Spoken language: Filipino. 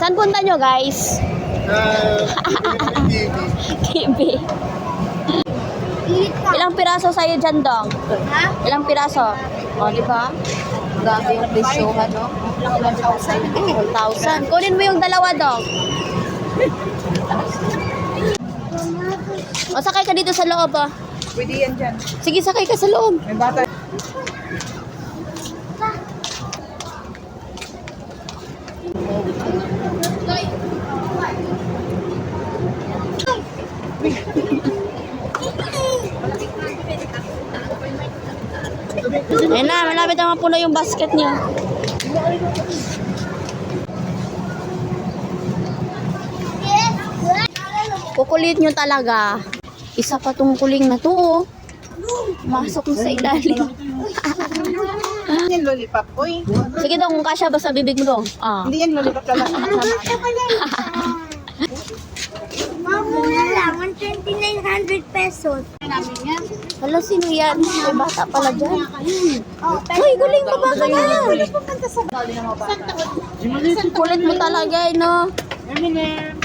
Saan punta nyo, guys? Kibi. Ilang piraso sa'yo dyan, Dong? Ha? Ilang piraso? O, di ba? Grabe yung presyohan, no? 1,000. Kunin mo yung dalawa, Dong. O, sakay ka dito sa loob, ah. Pwede yan dyan. Sige, sakay ka sa loob. May bata. Ayun na, malapit na mapuno yung basket niya. Kukulit nyo talaga. Isa pa tong kuling na to, oh. Masok na sa ilalim. Yan lollipop, uy. Sige dong, kasya ba sa bibig mo dong? Ah. Hindi yan lollipop talaga. Mamula lang, 1,900 pesos. Namin yan. Hala, sino yan? May bata pala dyan. Oh, Uy, guling pa ba ka na? Pupunta sa bali ng mga bata. Kulit mo talaga, eh, no? Eminem.